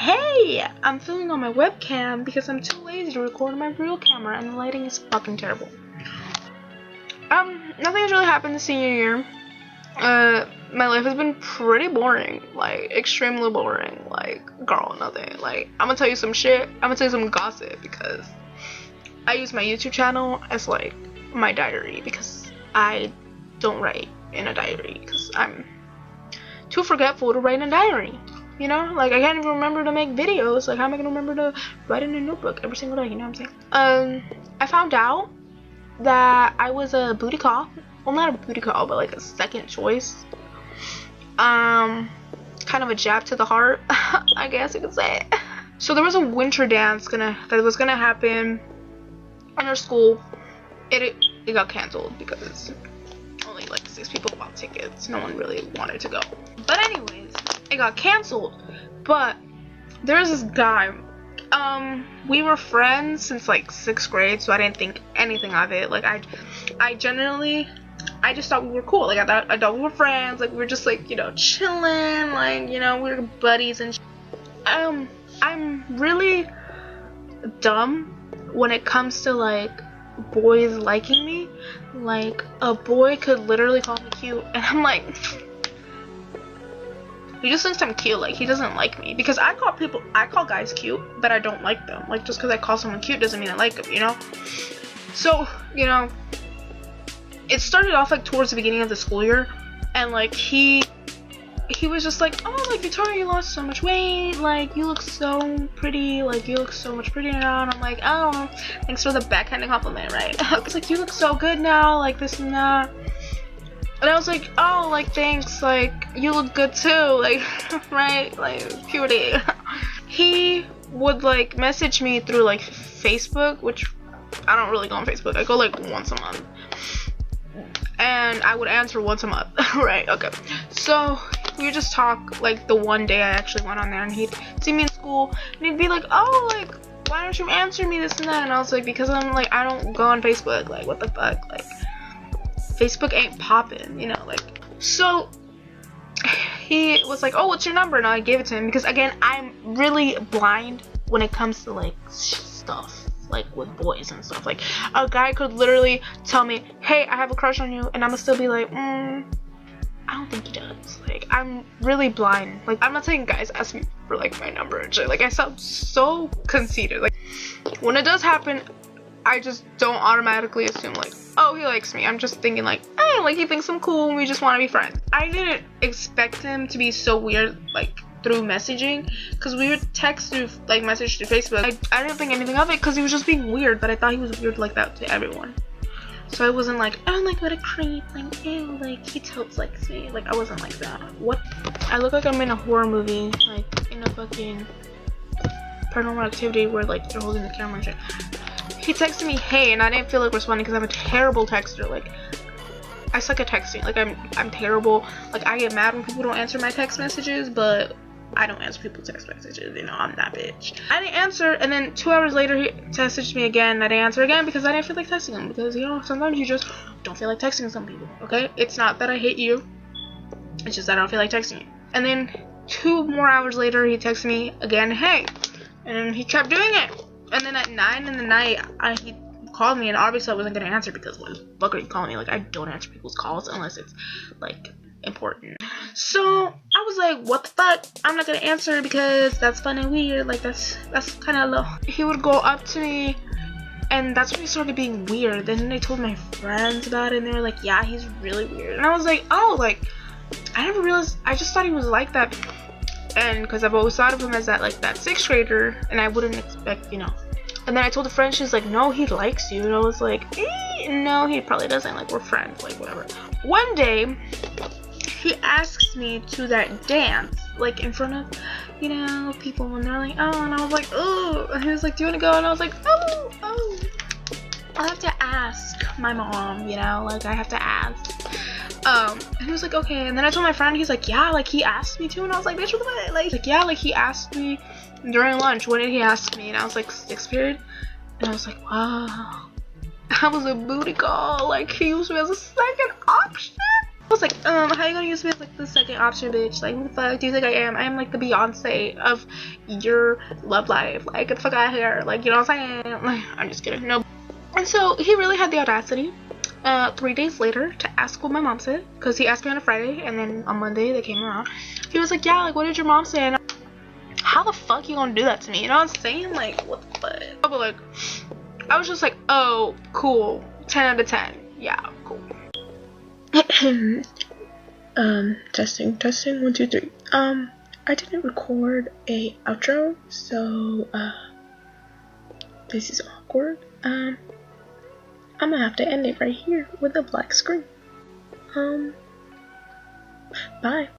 hey, I'm filming on my webcam because I'm too lazy to record on my real camera and the lighting is fucking terrible. Nothing has really happened this senior year. My life has been pretty boring, like extremely boring, like girl, nothing. Like I'm gonna tell you some shit, I'm gonna tell you some gossip because I use my YouTube channel as like my diary because I don't write in a diary because I'm too forgetful to write in a diary. You know, like I can't even remember to make videos. Like how am I gonna remember to write in a notebook every single day? You know what I'm saying? I found out that I was a booty call. Well, not a booty call, but like a second choice. Kind of a jab to the heart, I guess you could say. So there was a winter dance that was gonna happen in our school. It got canceled because only like 6 people bought tickets. No one really wanted to go. But anyways, it got canceled. But there's this guy. We were friends since like 6th grade, so I didn't think anything of it. Like I just thought we were cool. Like I thought we were friends. Like we were just like, you know, chilling. Like, you know, we were buddies and I'm really dumb when it comes to like boys liking me. Like a boy could literally call me cute and I'm like, he just thinks I'm cute. Like he doesn't like me because I call guys cute, but I don't like them. Like just because I call someone cute doesn't mean I like them, you know. So, you know, it started off like towards the beginning of the school year, and like he was just like, oh, like Victoria, you lost so much weight, like you look so pretty, like you look so much prettier now. And I'm like, oh, thanks for the backhanded compliment, right? I was like, you look so good now, like this and that. And I was like, oh, like thanks, like you look good too, like right, like puberty. He would like message me through like Facebook, which I don't really go on Facebook. I go like once a month. And I would answer once a month. Right, okay. So we would just talk like the one day I actually went on there, and he'd see me in school and he'd be like, oh, like why don't you answer me, this and that? And I was like, because I'm like, I don't go on Facebook, like what the fuck, like Facebook ain't popping, you know, like. So he was like, oh, what's your number? And I gave it to him because again, I'm really blind when it comes to like stuff like with boys and stuff. Like a guy could literally tell me, hey, I have a crush on you, and I'm gonna still be like, I don't think he does. Like I'm really blind. Like I'm not saying guys ask me for like my number and shit. Like I sound so conceited. Like when it does happen, I just don't automatically assume like, oh, he likes me. I'm just thinking like, hey, like he thinks I'm cool and we just want to be friends. I didn't expect him to be so weird like through messaging, because we would text through like message through Facebook. I didn't think anything of it because he was just being weird, but I thought he was weird like that to everyone. So I wasn't like, oh, like what a creep, like ew, like he totes likes me. Like I wasn't like that. What? I look like I'm in a horror movie, like in a fucking Paranormal Activity where like they're holding the camera and shit. He texted me, hey, and I didn't feel like responding because I'm a terrible texter. Like I suck at texting. Like I'm terrible. Like I get mad when people don't answer my text messages, but I don't answer people's text messages, you know, I'm that bitch. I didn't answer, and then 2 hours later he messaged me again, and I didn't answer again because I didn't feel like texting him, because, you know, sometimes you just don't feel like texting some people, okay? It's not that I hate you, it's just that I don't feel like texting you. And then 2 more hours later he texted me again, hey, and he kept doing it. And then at 9 in the night, he called me, and obviously I wasn't gonna answer because what the fuck are you calling me? Like, I don't answer people's calls unless it's like important. So I was like, what the fuck? I'm not gonna answer because that's fun and weird. Like that's kind of low. He would go up to me, and that's when he started being weird. Then I told my friends about it, and they were like, yeah, he's really weird. And I was like, oh, like I never realized. I just thought he was like that, and because I've always thought of him as that like that 6th grader, and I wouldn't expect, you know. And then I told a friend, she's like, no, he likes you. And I was like, no, he probably doesn't. Like we're friends, like whatever. One day he asks me to that dance, like in front of, you know, people, and they're like, oh, and I was like, oh, and he was like, do you want to go? And I was like, oh, I have to ask my mom, you know, like I have to ask. And he was like, okay. And then I told my friend, he's like, yeah, like he asked me to, and I was like, bitch, what? Like yeah, like he asked me during lunch. When did he ask me? And I was like, 6th period, and I was like, wow, I was a booty call. Like he used me as a second option. I was like, how you gonna use me as like the second option, bitch? Like, what the fuck do you think I am? I am like the Beyonce of your love life. Like, get the fuck out of here. Like, you know what I'm saying? Like, I'm just kidding. No. And so he really had the audacity, 3 days later, to ask what my mom said, because he asked me on a Friday, and then on Monday they came around. He was like, yeah, like, what did your mom say? And how the fuck you gonna do that to me? You know what I'm saying? Like, what the fuck? But like, I was just like, oh, cool, 10 out of 10. Yeah, cool. Testing, 1, 2, 3. I didn't record a outro, so this is awkward. I'm gonna have to end it right here with a black screen. Bye.